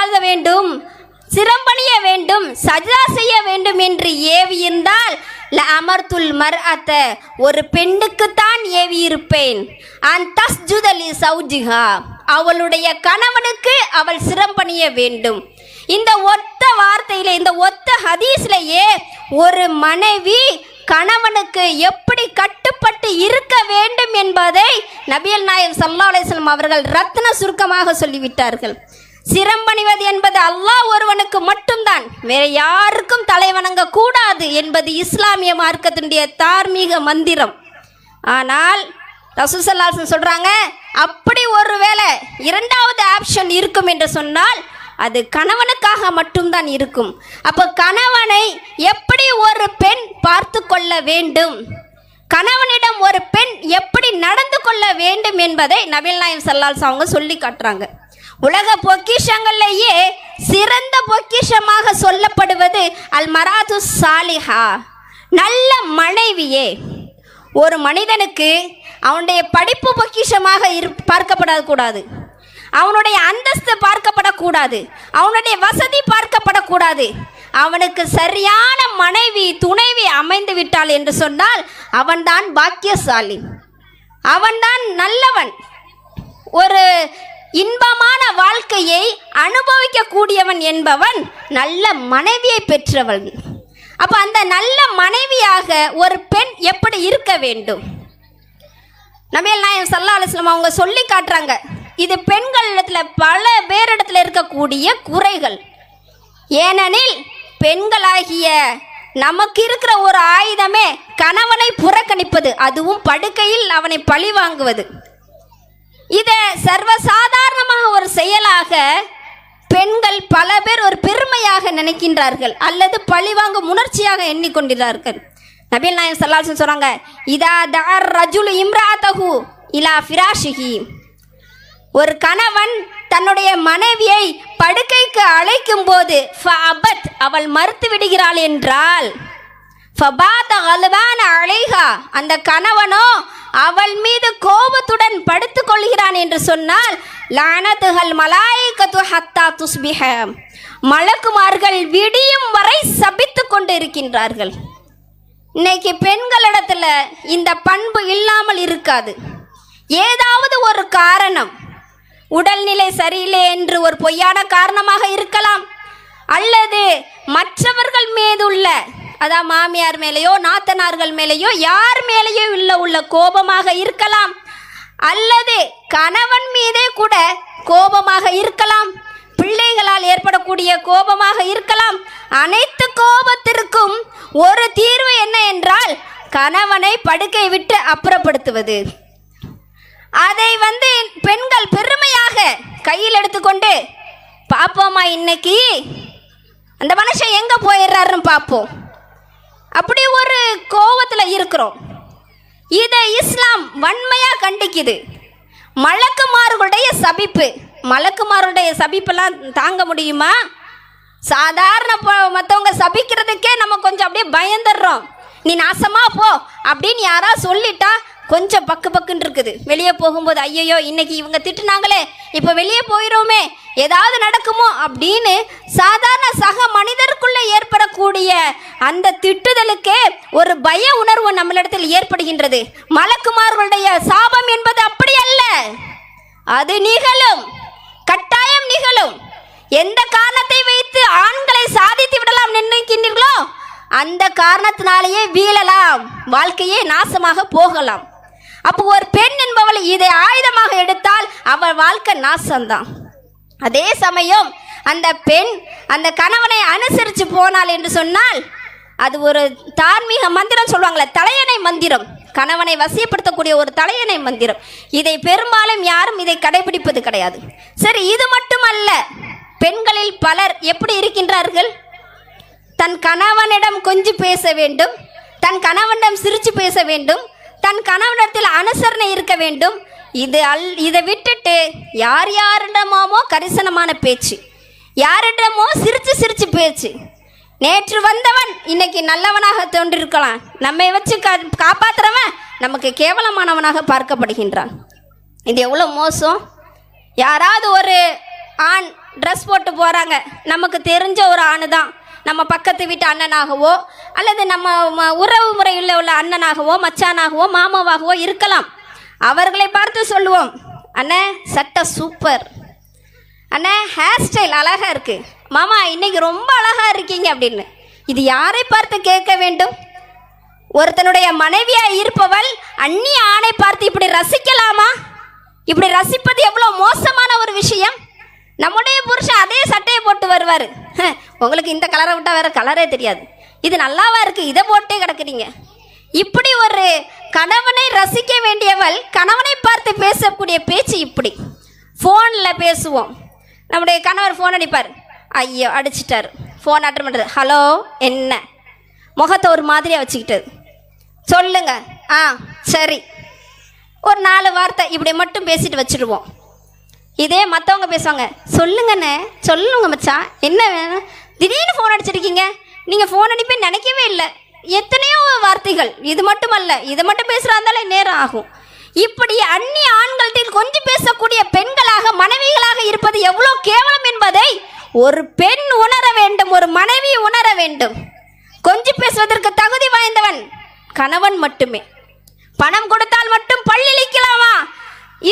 வணங்க வேண்டும், சிரம்பணிய வேண்டும், சஜ்தா செய்ய வேண்டும் என்று ஏவியிருந்தால் அமர்த்துல் மர்அத்த, ஒரு பெண்ணுக்குத்தான் ஏவி இருப்பேன், அன் தஸ்ஜுத லி சௌஜிஹா, அவளுடைய கணவனுக்கு அவள் சிரம்பணிய வேண்டும். இந்த ஒத்த வார்த்தையில, இந்த ஒத்த ஹதீஸ்லயே ஒரு மனைவி கணவனுக்கு எப்படி கட்டுப்பட்டு இருக்க வேண்டும் என்பதை நபிகள் நாயகம் ஸல்லல்லாஹு அலைஹி வஸல்லம் அவர்கள் ரத்ன சுருக்கமாக சொல்லிவிட்டார்கள். சிரம்பணிவது என்பது அல்லாஹ் ஒருவனுக்கு மட்டும்தான், வேற யாருக்கும் தலை வணங்க கூடாது என்பது இஸ்லாமிய மார்க்கத்தினுடைய தார்மீக மந்திரம். ஆனால் ரசூல் ஸல்லல்லாஹு அலைஹி வஸல்லம் சொல்றாங்க, அப்படி ஒருவேளை இரண்டாவது ஆப்ஷன் இருக்கும் என்று சொன்னால் அது கணவனுக்காக மட்டும்தான் இருக்கும். அப்போ கணவனை எப்படி ஒரு பெண் பார்த்து கொள்ள வேண்டும், கணவனிடம் ஒரு பெண் எப்படி நடந்து கொள்ள வேண்டும் என்பதை நபிகள் நாயகம் ஸல்லல்லாஹு அலைஹி வஸல்லம் அவங்க சொல்லி காட்டுறாங்க. உலக பொக்கிஷங்கள்லேயே சிறந்த பொக்கிஷமாக சொல்லப்படுவது அல் மராத்து சாலிஹா, நல்ல மனைவியே. ஒரு மனிதனுக்கு அவனுடைய படிப்பு பொக்கிஷமாக பார்க்கப்படக்கூடாது, அவனுடைய அந்தஸ்து பார்க்கப்படக்கூடாது, அவனுடைய வசதி பார்க்கப்படக்கூடாது. அவனுக்கு சரியான மனைவி துணைவி அமைந்து விட்டாள் என்று சொன்னால் அவன்தான் பாக்கியசாலி, அவன்தான் நல்லவன், ஒரு இன்பமான வாழ்க்கையை அனுபவிக்க கூடியவன் என்பவன் நல்ல மனைவியை பெற்றவன். அப்ப அந்த நல்ல மனைவியாக ஒரு பெண் எப்படி இருக்க வேண்டும்? நபிகள் நாயகம் ஸல்லல்லாஹு அலைஹி வஸல்லம் அவங்க சொல்லி காட்டுறாங்க. இது பெண்கள் இடத்துல பல பேரிடத்துல இருக்கக்கூடிய குறைகள். ஏனெனில் பெண்களாகிய நமக்கு இருக்கிற ஒரு ஆயுதமே கணவனை புறக்கணிப்பது, அதுவும் படுக்கையில் அவனை பழி வாங்குவது. இதை சர்வசாதாரணமாக ஒரு செயலாக பெண்கள் பல பேர் ஒரு பெருமையாக நினைக்கின்றார்கள், அல்லது பழிவாங்கும் உணர்ச்சியாக எண்ணிக்கொண்டிருக்கிறார்கள். நபிகள் நாயகம் ஸல்லல்லாஹு அலைஹி வஸல்லம் சொல்றாங்க, இதா தஅர் ரஜுலு இம்ராஅதஹு இலா ஃபிராஷிஹி, ஒரு கணவன் தன்னுடைய மனைவியை படுக்கைக்கு அழைக்கும் போது ஃபஅபத், அவள் மறுத்து விடுகிறாள் என்றால், ஃபபாத கல்வான அலைஹா, அந்த கணவனோ அவள் மீது கோபத்துடன் படுத்துக் கொள்கிறான் என்று சொன்னால், லானத்துஹல் மலாயிகத்து ஹத்தா துஸ்பிஹ, மலக்குமார்கள் விடியும் வரை சபித்து கொண்டு இருக்கின்றார்கள். இன்னைக்கு பெண்களிடத்துல இந்த பண்பு இல்லாமல் இருக்காது. ஏதாவது ஒரு காரணம், உடல்நிலை சரியில்லை என்று ஒரு பொய்யான காரணமாக இருக்கலாம், அல்லது மற்றவர்கள் மீதுள்ள, அதாவது மாமியார் மேலேயோ நாத்தனார்கள் மேலேயோ யார் மேலேயோ உள்ள கோபமாக இருக்கலாம், அல்லது கணவன் மீதே கூட கோபமாக இருக்கலாம், பிள்ளைகளால் ஏற்படக்கூடிய கோபமாக இருக்கலாம். அனைத்து கோபத்திற்கும் ஒரு தீர்வு என்ன என்றால் கணவனை படுக்கை விட்டு அப்புறப்படுத்துவது. அதை பெண்கள் பெருமையாக கையில் எடுத்துக்கொண்டு, பாப்போமா இன்னைக்கு அந்த மனுஷன் எங்க போயிடுறாருன்னு பார்ப்போம், அப்படி ஒரு கோபத்தில் இருக்கிறோம். இதை இஸ்லாம் வன்மையா கண்டிக்குது. மலக்குமார்களுடைய சபிப்பு, மலக்குமாருடைய சபிப்பெல்லாம் தாங்க முடியுமா? சாதாரண மற்றவங்க சபிக்கிறதுக்கே நம்ம கொஞ்சம் அப்படியே பயந்துடுறோம். நீ நாசமா போ அப்படின்னு யாராவது சொல்லிட்டா கொஞ்சம் பக்கு பக்குன்னு இருக்குது. வெளியே போகும்போது ஐயோ இன்னைக்கு இவங்க திட்டுனாங்களே, இப்போ வெளியே போயிடுவோமே, ஏதாவது நடக்குமோ அப்படின்னு சாதாரண சக மனிதருக்குள்ள ஏற்படக்கூடிய அந்த திட்டுதலுக்கே ஒரு பய உணர்வு நம்மளிடத்தில் ஏற்படுகின்றது. மலக்குமார்களுடைய சாபம் என்பது அப்படி அல்ல, அது நிகழும், கட்டாயம் நிகழும். எந்த காரணத்தை வைத்து ஆண்களை சாதித்து விடலாம் நினைக்கின்றீர்களோ அந்த காரணத்தினாலேயே வீழலாம், வாழ்க்கையே நாசமாக போகலாம். அப்போ ஒரு பெண் என்பவள் இதை ஆயுதமாக எடுத்தால் அவள் வாழ்க்கை நாசம்தான். அதே சமயம் அந்த பெண் அந்த கணவனை அனுசரித்து போனாள் என்று சொன்னால் அது ஒரு தார்மீக மந்திரம் சொல்லுவாங்களே, தலையணை மந்திரம், கணவனை வசியப்படுத்தக்கூடிய ஒரு தலையணை மந்திரம். இதை பெரும்பாலும் யாரும் இதை கடைபிடிப்பது கிடையாது. சரி, இது மட்டுமல்ல, பெண்களில் பலர் எப்படி இருக்கின்றார்கள்? தன் கணவனிடம் கொஞ்சம் பேச வேண்டும், தன் கணவனிடம் சிரித்து பேச வேண்டும், தன் கணவனிடத்தில் அனுசரணை இருக்க வேண்டும். இதை விட்டுட்டு யாரிடமோ கரிசனமான பேச்சு, யாரிடமோ சிரிச்சு பேச்சு. நேற்று வந்தவன் இன்னைக்கு நல்லவனாக தோன்றிருக்கலாம், நம்மை வச்சு காப்பாற்றுறவன் நமக்கு கேவலமானவனாக பார்க்கப்படுகின்றான். இது எவ்வளோ மோசம்! யாராவது ஒரு ஆண் ட்ரெஸ் போட்டு போகிறாங்க, நமக்கு தெரிஞ்ச ஒரு ஆணு தான், நம்ம பக்கத்து வீட்டு அண்ணனாகவோ அல்லது நம்ம உறவு முறையில் உள்ள அண்ணனாகவோ மச்சானாகவோ மாமாவாகவோ இருக்கலாம். அவர்களை பார்த்து சொல்லுவோம், அண்ணே சட்டை சூப்பர், அண்ணே ஹேர் ஸ்டைல் அழகாக இருக்குது, மாமா இன்னைக்கு ரொம்ப அழகாக இருக்கீங்க அப்படின்னு. இது யாரை பார்த்து கேட்க வேண்டும்? ஒருத்தனுடைய மனைவியாக இருப்பவள் அந்நிய ஆணை பார்த்து இப்படி ரசிக்கலாமா? இப்படி ரசிப்பது எவ்வளோ மோசமான ஒரு விஷயம். நம்முடைய புருஷன் அதே சட்டையை போட்டு வருவார், உங்களுக்கு இந்த கலரை விட்டால் வேறு கலரே தெரியாது, இது நல்லாவா இருக்குது, இதை போட்டே கிடக்குறீங்க. இப்படி ஒரு கணவனை ரசிக்க வேண்டியவள் கணவனை பார்த்து பேசக்கூடிய பேச்சு இப்படி. ஃபோனில் பேசுவோம், நம்முடைய கணவர் ஃபோன் அடிப்பார், ஐயோ அடிச்சிட்டார், ஃபோன் அட்டன் பண்ணுறது, ஹலோ என்ன, முகத்தை ஒரு மாதிரியாக வச்சுக்கிட்டது, சொல்லுங்க, ஆ சரி, ஒரு 4 வார்த்தை இப்படி மட்டும் பேசிட்டு வச்சுடுவோம். இதே மற்றவங்க பேசுவாங்க, சொல்லுங்கண்ணே, சொல்லுங்க மச்சான், என்ன வேணும், திடீர்னு ஃபோன் அடிச்சிருக்கீங்க, நீங்கள் ஃபோன் அடிப்பேன்னு நினைக்கவே இல்லை, எத்தனையோ வார்த்தைகள். இது மட்டுமல்ல, இதை மட்டும் பேசுகிறா இருந்தாலே நேரம் ஆகும். இப்படி அந்நிய ஆண்கள்கிட்ட கொஞ்சம் பேசக்கூடிய பெண்களாக மனைவிகளாக இருப்பது எவ்வளோ கேவலம் என்பதை ஒரு பெண் உணர வேண்டும், ஒரு மனைவி உணர வேண்டும். கொஞ்சம் பேசுவதற்கு தகுதி வாய்ந்தவன் கணவன் மட்டுமே. பணம் கொடுத்தால் மட்டும் பல்லிழிக்கலாமா?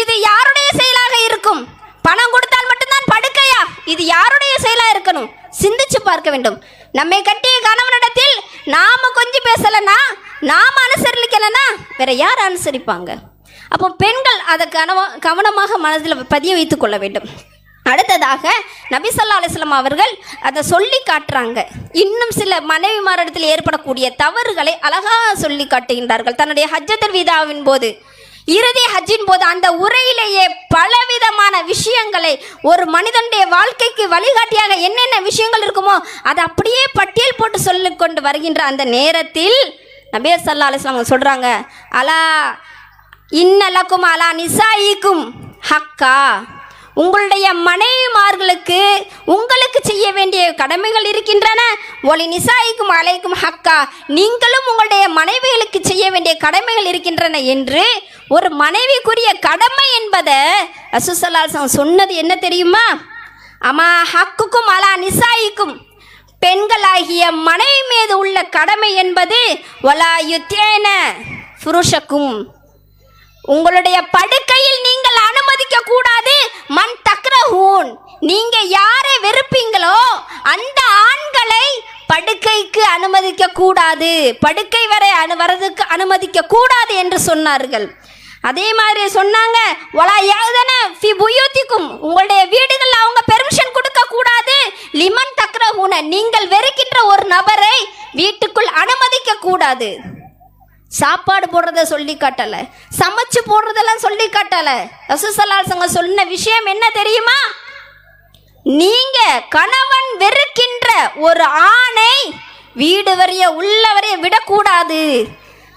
இது யாருடைய செயலாக இருக்கும்? பணம் கொடுத்தால் மட்டும்தான் படுக்கையா? இது யாருடைய செயலாக இருக்கணும்? சிந்திச்சு பார்க்க வேண்டும். நம்மை கட்டிய கணவனிடத்தில் நாம கொஞ்சம் பேசலன்னா, நாம அனுசரிக்கலன்னா வேற யார் அனுசரிப்பாங்க? அப்போ பெண்கள் அதை கவனமாக மனதில் பதிய வைத்துக் கொள்ள வேண்டும். அடுத்ததாக நபி ஸல்லல்லாஹு அலைஹி வஸல்லம் அவர்கள் அதை சொல்லி காட்டுறாங்க. இன்னும் சில மனைவிமாரிடத்தில் ஏற்படக்கூடிய தவறுகளை அழகாக சொல்லி காட்டுகின்றார்கள். தன்னுடைய ஹஜ்ஜத்துல் விதாவின் போது, இறுதி ஹஜ்ஜின் போது அந்த உரையிலேயே பலவிதமான விஷயங்களை, ஒரு மனிதனுடைய வாழ்க்கைக்கு வழிகாட்டியாக என்னென்ன விஷயங்கள் இருக்குமோ அதை அப்படியே பட்டியல் போட்டு சொல்லி கொண்டு வருகின்ற அந்த நேரத்தில் நபி ஸல்லல்லாஹு அலைஹி வஸல்லம் சொல்கிறாங்க, அலா இன்னலக்கும் அலா நிசாயிக்கும் ஹக்கா, உங்களுடைய மனைவிமார்களுக்கு உங்களுக்கு செய்ய வேண்டிய கடமைகள் இருக்கின்றன. ஒலி நிசாயிக்கும் அலைக்கும் ஹக்கா, நீங்களும் உங்களுடைய மனைவிகளுக்கு செய்ய வேண்டிய கடமைகள் இருக்கின்றன என்று ஒரு மனைவிக்குரிய கடமை என்பதை ரசூல் ஸல்லல்லாஹு அலைஹி வஸல்லம் சொன்னது என்ன தெரியுமா? அமா ஹக்குக்கும் அலா நிசாயிக்கும், பெண்களாகிய மனைவி மீது உள்ள கடமை என்பது வலா யுத்தேன புருஷக்கும், உங்களுடைய படுக்கையில் நீங்கள் அனுமதிக்க கூடாது. மன் தக்ரஹூன், நீங்க யாரை வெறுப்பீங்களோ அந்த ஆண்களை படுக்கைக்கு அனுமதிக்க கூடாது, படுக்கை வரை வரதுக்கு அனுமதிக்க கூடாது என்று சொன்னார்கள். அதே மாதிரி சொன்னாங்க, வலா யஅதன ஃபி புயூதிக்கும், உங்களுடைய வீடுகளில் அவங்க பெர்மிஷன் கொடுக்க கூடாது. லிமன் தக்ரஹூன, நீங்கள் வெறுக்கின்ற ஒரு நபரை வீட்டுக்குள் அனுமதிக்க கூடாது. சாப்பாடு போடுறத சொல்லி காட்டல, சமைச்சு போடுறதெல்லாம் சொல்லி காட்டல. ரசூல் ஸல்லல்லாஹு அலைஹி வஸல்லம் சொன்ன விஷயம் என்ன தெரியுமா? நீங்க கணவன் வெறுக்கின்ற ஒரு ஆணை வீடு வரைய உள்ள வரைய விடக்கூடாது,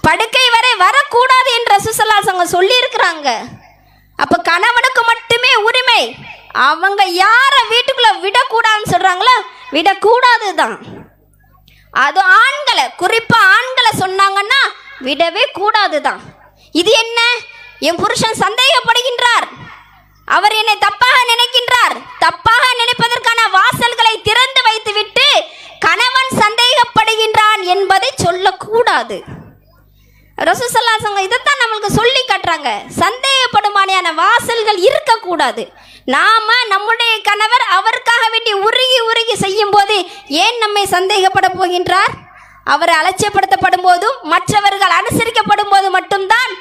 படுக்கை வரை வரக்கூடாது என்று ரசூல் ஸல்லல்லாஹு அலைஹி வஸல்லம் சொல்லி இருக்கிறாங்க. அப்ப கணவனுக்கு மட்டுமே உரிமை. அவங்க யாரை வீட்டுக்குள்ள விடக்கூடாதுன்னு சொல்றாங்களோ விடக்கூடாது தான். அது ஆண்களை, குறிப்பா ஆண்களை சொன்னாங்கன்னா விடவே கூடாது தான். இது என்ன? என் புருஷன் சந்தேகப்படுகின்றார், அவர் என்னை தப்பாக நினைக்கின்றார், தப்பாக நினைப்பதற்கான வாசல்களை திறந்து வைத்துவிட்டு கணவன் சந்தேகப்படுகின்றான் என்பதை சொல்லக்கூடாது. ரசூல் ஸல்லல்லாஹு அலைஹி வஸல்லம் இதைத்தான் நம்மளுக்கு சொல்லி காட்டுறாங்க. சந்தேகப்படுமானியான வாசல்கள் இருக்கக்கூடாது. நாம நம்முடைய கணவர் அவருக்காக வேண்டி உருகி உருகி செய்யும் போது ஏன் நம்மை சந்தேகப்பட போகின்றார்? அவர் அலட்சியப்படுத்தப்படும் போதும் மற்றவர்கள் அனுசரிக்கப்படும் போது மட்டும்தான்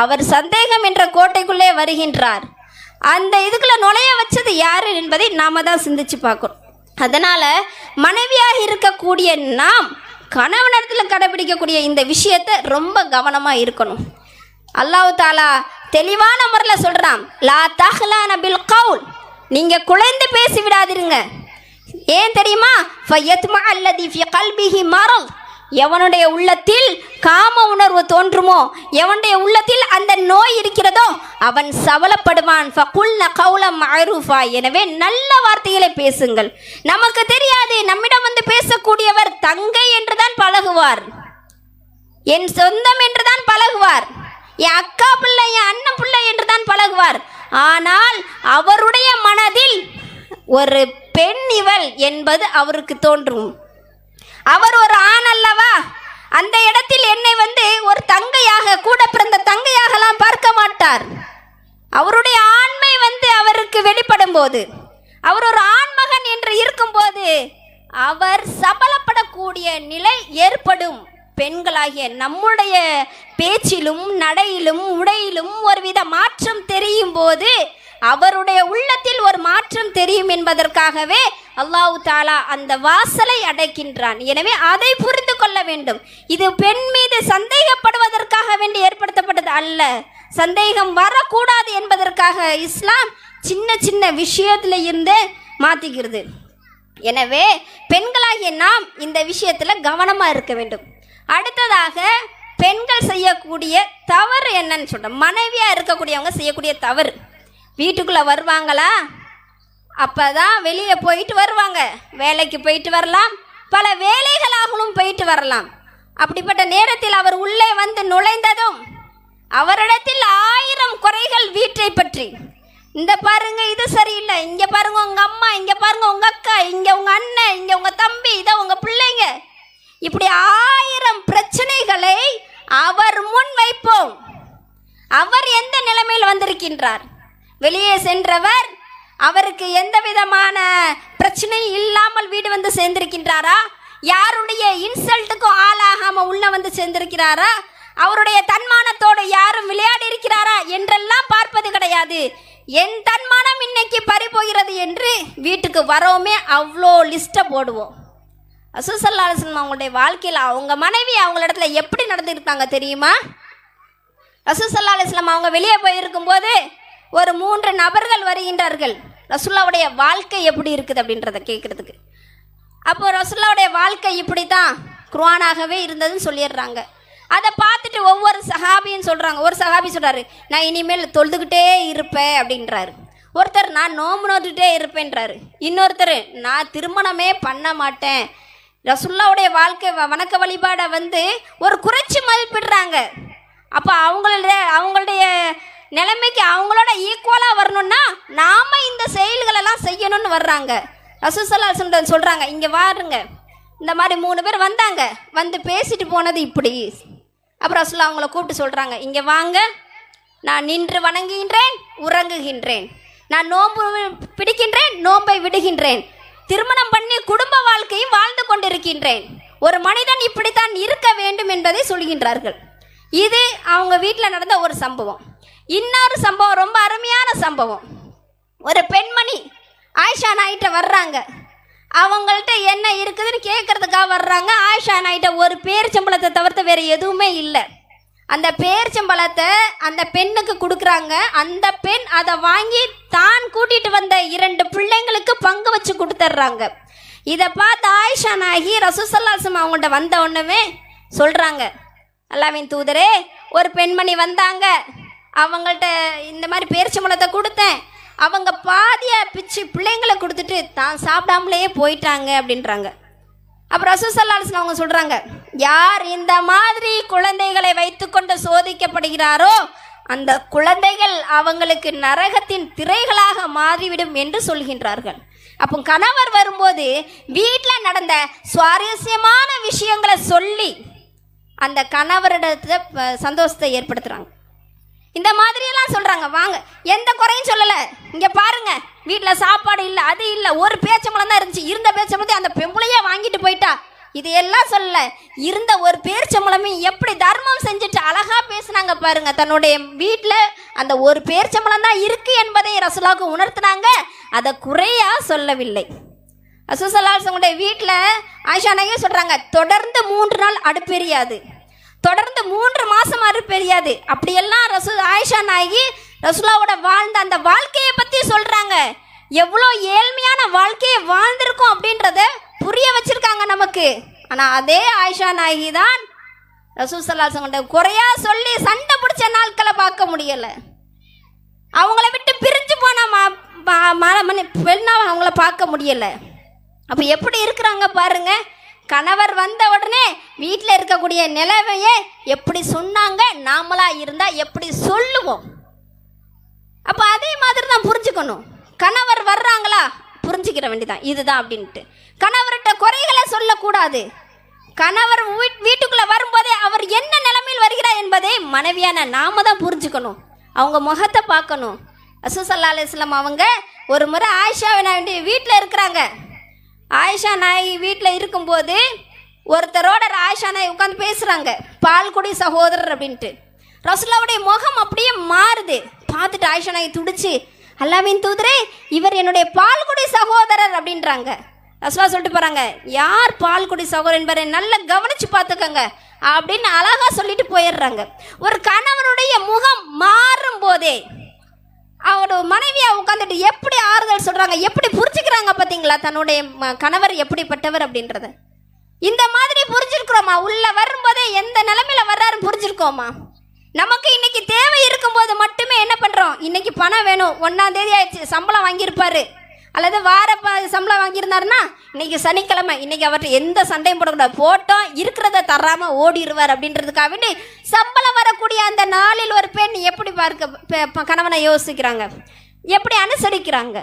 அவர் சந்தேகம் என்ற கோட்டைக்குள்ளே வருகின்றார். அந்த இதுக்குள்ள நுழைய வச்சது யாரு என்பதை நாம தான் சிந்திச்சு பார்க்கணும். அதனால மனைவியாக இருக்கக்கூடிய நாம் கணவனிடத்தில் கடைபிடிக்கக்கூடிய இந்த விஷயத்தை ரொம்ப கவனமா இருக்கணும். அல்லாஹ் தஆலா தெளிவான முறையில் சொல்றான், லா தஹ்லான பில் கவுல், நீங்க குழைந்து பேசி விடாதீருங்க. ஏன் தெரியுமா? ஃபயத்மா அல்லதி ஃபி கல்பிஹி மரல், எவனுடைய உள்ளத்தில் காம உணர்வு தோன்றுமோ, எவனுடைய உள்ளத்தில் அந்த நோய் இருக்கிறதோ அவன் சவலப்படுவான். ஃபகுல்ன கௌலம் மஅரூஃபா, எனவே நல்ல வார்த்தைகளை பேசுங்கள். நமக்கு தெரியாது, நம்மிடம் வந்து பேசக்கூடியவர் தங்கை என்றுதான் பழகுவார், என் சொந்தம் என்றுதான் பழகுவார், என் அக்கா பிள்ளை, என் அண்ணன் பிள்ளை என்றுதான் பழகுவார். ஆனால் அவருடைய மனதில் ஒரு பெண் இவள் என்பது அவருக்கு தோன்றும். அவர் ஒரு ஆண் அல்லவா, அந்த இடத்தில் என்னை ஒரு தங்கையாக, கூட பிறந்த தங்கையாகலாம் பார்க்க மாட்டார். அவருடைய ஆண்மை அவருக்கு வெளிப்படும் போது, அவர் ஒரு ஆண்மகன் என்று இருக்கும்போது அவர் சபலப்படக்கூடிய நிலை ஏற்படும். பெண்களாகிய நம்முடைய பேச்சிலும் நடையிலும் உடையிலும் ஒருவித மாற்றம் தெரியும் போது அவருடைய உள்ளத்தில் ஒரு மாற்றம் தெரியும் என்பதற்காகவே அல்லாஹ் தஆலா அந்த வாசலை அடைக்கின்றான். எனவே அதை புரிந்து கொள்ள வேண்டும். இது பெண் மீது சந்தேகப்படுவதற்காக வேண்டி ஏற்படுத்தப்பட்டது அல்ல. சந்தேகம் வரக்கூடாது என்பதற்காக இஸ்லாம் சின்ன சின்ன விஷயத்துல இருந்து மாத்திக்கிறது. எனவே பெண்களாகிய நாம் இந்த விஷயத்தில் கவனமாக இருக்க வேண்டும். அடுத்ததாக பெண்கள் செய்யக்கூடிய தவறு என்னன்னு சொல்கிறோம். மனைவியாக இருக்கக்கூடியவங்க செய்யக்கூடிய தவறு, வீட்டுக்குள்ளே வருவாங்களா, அப்போ தான் வெளியில் போயிட்டு வருவாங்க, வேலைக்கு போயிட்டு வரலாம், பல வேலைகளாகவும் போயிட்டு வரலாம். அப்படிப்பட்ட நேரத்தில் அவர் உள்ளே நுழைந்ததும் அவரிடத்தில் 1000 குறைகள் வீட்டை பற்றி. இந்த பாருங்க இது சரியில்லை, இங்கே பாருங்க உங்கள் அம்மா, இங்கே பாருங்க உங்கள் அக்கா, இங்கே உங்கள் அண்ணன், இங்கே உங்கள் தம்பி, இதை உங்கள் பிள்ளைங்க, இப்படி 1000 பிரச்சனைகளை அவர் முன் வைப்போம். அவர் எந்த நிலைமையில் வந்திருக்கின்றார்? வெளியே சென்றவர் அவருக்கு எந்த விதமான பிரச்சனையும் இல்லாமல் வீடு சேர்ந்திருக்கின்றாரா? யாருடைய இன்சல்ட்டுக்கும் ஆளாகாம உள்ள சேர்ந்திருக்கிறாரா? அவருடைய தன்மானத்தோடு யாரும் விளையாடி இருக்கிறாரா என்றெல்லாம் பார்ப்பது கிடையாது. என் தன்மானம் இன்னைக்கு பறிபோகிறது என்று வீட்டுக்கு வரோமே அவ்வளோ லிஸ்ட்டை போடுவோம். ரசூல் ஸல்லல்லாஹு அலைஹி வஸல்லம் அவங்களுடைய வாழ்க்கையில் அவங்க மனைவி அவங்களிடத்துல எப்படி நடந்துருக்காங்க தெரியுமா? ரசூல் ஸல்லல்லாஹு அலைஹி வஸல்லம் அவங்க வெளியே போயிருக்கும் போது ஒரு 3 நபர்கள் வருகின்றார்கள். ரசூலுல்லாவுடைய வாழ்க்கை எப்படி இருக்குது அப்படின்றத கேட்குறதுக்கு. அப்போ ரசூலுல்லாவுடைய வாழ்க்கை இப்படி தான் குர்ஆனாகவே இருந்ததுன்னு சொல்லிடுறாங்க. அதை பார்த்துட்டு ஒவ்வொரு சஹாபியும் சொல்கிறாங்க. ஒரு சஹாபி சொல்கிறாரு, நான் இனிமேல் தொழுதுகிட்டே இருப்பேன் அப்படின்றாரு. ஒருத்தர் நான் நோம்பு நோட்டுகிட்டே இருப்பேன்றாரு. இன்னொருத்தர் நான் திருமணமே பண்ண மாட்டேன். ரசூலுல்லாவுடைய வாழ்க்கை வணக்க வழிபாடை ஒரு குறைச்சி மதிப்பிடுறாங்க. அப்போ அவங்களுடைய நிலைமைக்கு அவங்களோட ஈக்குவலாக வரணும்னா நாம் இந்த செயல்களெல்லாம் செய்யணும்னு வர்றாங்க. ரசூல் ஸல்லல்லாஹு அலைஹி வஸல்லம் சொல்கிறாங்க, இங்கே வாருங்க, இந்த மாதிரி 3 பேர் வந்தாங்க, பேசிட்டு போனது இப்படி. அப்புறம் ரசூலுல்லாஹ் அவங்கள கூப்பிட்டு சொல்கிறாங்க, இங்கே வாங்க, நான் நின்று வணங்குகின்றேன், உறங்குகின்றேன், நான் நோன்பு பிடிக்கின்றேன், நோன்பை விடுகின்றேன், திருமணம் பண்ணி குடும்ப வாழ்க்கையும் வாழ்ந்து கொண்டிருக்கின்றேன். ஒரு மனிதன் இப்படித்தான் இருக்க வேண்டும் என்பதை சொல்கின்றார்கள். இது அவங்க வீட்டில் நடந்த ஒரு சம்பவம். இன்னொரு சம்பவம், ரொம்ப அருமையான சம்பவம். ஒரு பெண்மணி ஆயிஷா நாயிட்ட வர்றாங்க. அவங்கள்ட்ட என்ன இருக்குதுன்னு கேட்கறதுக்காக வர்றாங்க. ஆயிஷா நாயிட்ட ஒரு பேரிச்சம்பழத்தை தவிர்த்து வேறு எதுவுமே இல்லை. அந்த பேரிச்சம்பழத்தை அந்த பெண்ணுக்கு கொடுக்குறாங்க. அந்த பெண் அதை வாங்கி தான் கூட்டிட்டு வந்த 2 பிள்ளைங்களுக்கு பங்கு வச்சு கொடுத்துட்றாங்க. இதை பார்த்து ஆயிஷா நாயகி ரசூல் ஸல்லல்லாஹு அலைஹி வஸல்லம் அவங்கள்ட்ட வந்த உடனே சொல்கிறாங்க, அல்லாஹ்வின் தூதரே, ஒரு பெண்மணி வந்தாங்க, அவங்கள்ட்ட இந்த மாதிரி பேரிச்சம்பழத்தை கொடுத்தேன், அவங்க பாதியை பிச்சு பிள்ளைங்களை கொடுத்துட்டு தான் சாப்பிடாமலேயே போயிட்டாங்க அப்படின்றாங்க. அப்புறம் ரசூல் ஸல்லல்லாஹு அலைஹி வஸல்லம் அவங்க சொல்கிறாங்க, யார் இந்த மாதிரி குழந்தைகளை வைத்துக்கொண்டு சோதிக்கப்படுகிறாரோ அந்த குழந்தைகள் அவங்களுக்கு நரகத்தின் திரைகளாக மாறிவிடும் என்று சொல்கின்றார்கள். அப்போ கணவர் வரும்போது வீட்டில் நடந்த சுவாரஸ்யமான விஷயங்களை சொல்லி அந்த கணவரிடத்துல சந்தோஷத்தை ஏற்படுத்துகிறாங்க. இந்த மாதிரியெல்லாம் சொல்கிறாங்க. வாங்க, எந்த குறையும் சொல்லலை, இங்கே பாருங்கள், வீட்டில் சாப்பாடு இல்லை, அது இல்லை, ஒரு பேச்சம்பளம் தான் இருந்துச்சு, இருந்த பேச்சம்பளத்தை அந்த பெம்பளையே வாங்கிட்டு போயிட்டா, இதையெல்லாம் சொல்லலை, இருந்த ஒரு பேரிச்சம்பளமே எப்படி தர்மம் செஞ்சுட்டு அழகாக பேசுனாங்க பாருங்கள். தன்னுடைய வீட்டில் அந்த ஒரு பேரிச்சம்பளம் தான் இருக்குது என்பதை ரசூலுல்லாஹ்வுக்கு உணர்த்தினாங்க. அதை குறையாக சொல்லவில்லை. ரசூல் ஸல்லல்லாஹு அலைஹி வஸல்லம் வீட்டில் ஆயிஷா நாயகி சொல்கிறாங்க, தொடர்ந்து 3 நாள் அடுப்பெரியாது, தொடர்ந்து 3 மாதம் அடுப்பெரியாது. அப்படியெல்லாம் ஆயிஷா நாயகி ரசூலுல்லாஹ்வோட வாழ்ந்த அந்த வாழ்க்கையை பற்றி சொல்கிறாங்க. எவ்வளோ ஏழ்மையான வாழ்க்கையை வாழ்ந்திருக்கோம் அப்படின்றத புரிய வச்சிருக்காங்க நமக்கு. ஆனால் அதே ஆயிஷா நாயகி தான் ரசூல் ஸல்லல்லாஹு அலைஹி வஸல்லம் குறையா சொல்லி சண்டை பிடிச்ச நாட்களை பார்க்க முடியலை. அவங்கள விட்டு பிரிஞ்சு போன பெண்ணாக அவங்கள பார்க்க முடியலை. அப்போ எப்படி இருக்கிறாங்க பாருங்க. கணவர் வந்த உடனே வீட்டில் இருக்கக்கூடிய நிலைமையே எப்படி சொன்னாங்க, நாமளா இருந்தால் எப்படி சொல்லுவோம். அப்போ அதே மாதிரி தான் புரிஞ்சுக்கணும். கணவர் வர்றாங்களா, புரிஞ்சுக்கிற வேண்டியதான் இதுதான் அப்படின்ட்டு. கணவர்கிட்ட குறைகளை சொல்லக்கூடாது. கணவர் வீட்டுக்குள்ளே வரும்போதே அவர் என்ன நிலைமையில் வருகிறார் என்பதை மனைவியான நாம தான் புரிஞ்சுக்கணும். அவங்க முகத்தை பார்க்கணும். ரசூல் ஸல்லல்லாஹு அலைஹி வஸல்லம் அவங்க ஒரு முறை ஆயிஷா நாயகி வீட்டில் இருக்கிறாங்க. ஆயிஷா நாயகி வீட்டில் இருக்கும்போது ஒருத்தரோட ஆயிஷா நாயகி உட்காந்து பேசுகிறாங்க, பால்குடி சகோதரர் அப்படின்ட்டு. ரசூலுல்லாஹ்வுடைய முகம் அப்படியே மாறுது. பார்த்துட்டு ஆயிஷா நாயகி துடிச்சு, அல்லாஹ்வின் தூதரே, இவர் என்னுடைய பால்குடி சகோதரர் அப்படின்றாங்க. ரசூலுல்லாஹ் சொல்லிட்டு போகிறாங்க, யார் பால்குடி சகோதரர் என்பதை நல்லா கவனித்து பார்த்துக்கோங்க அப்படின்னு அழகாக சொல்லிட்டு போயிடுறாங்க. ஒரு கணவனுடைய முகம் மாறும் போதே அவரோட மனைவியா உட்காந்துட்டு எப்படி ஆறுதல் சொல்றாங்க, எப்படி புரிஞ்சுக்கிறாங்க பார்த்தீங்களா தன்னுடைய கணவர் எப்படிப்பட்டவர் அப்படின்றத. இந்த மாதிரி புரிஞ்சிருக்கிறோமா? உள்ள வரும்போதே எந்த நிலைமையில வர்றாருன்னு புரிஞ்சிருக்கோமா? நமக்கு இன்னைக்கு தேவை இருக்கும்போது மட்டுமே என்ன பண்றோம், இன்னைக்கு பணம் வேணும், 1ஆம் தேதி ஆயிடுச்சு, சம்பளம் வாங்கியிருப்பாரு, அல்லது வார சம்பளம் வாங்கியிருந்தாருன்னா இன்னைக்கு சனிக்கிழமை, இன்னைக்கு அவர்கிட்ட எந்த சண்டையும் போடக்கூடாது, போட்டோம் இருக்கிறத தராம ஓடிடுவார் அப்படின்றதுக்காக வேண்டி சம்பளம் வரக்கூடிய அந்த நாளில் ஒரு பெண் எப்படி பார்க்க கணவனை யோசிக்கிறாங்க, எப்படி அனுசரிக்கிறாங்க.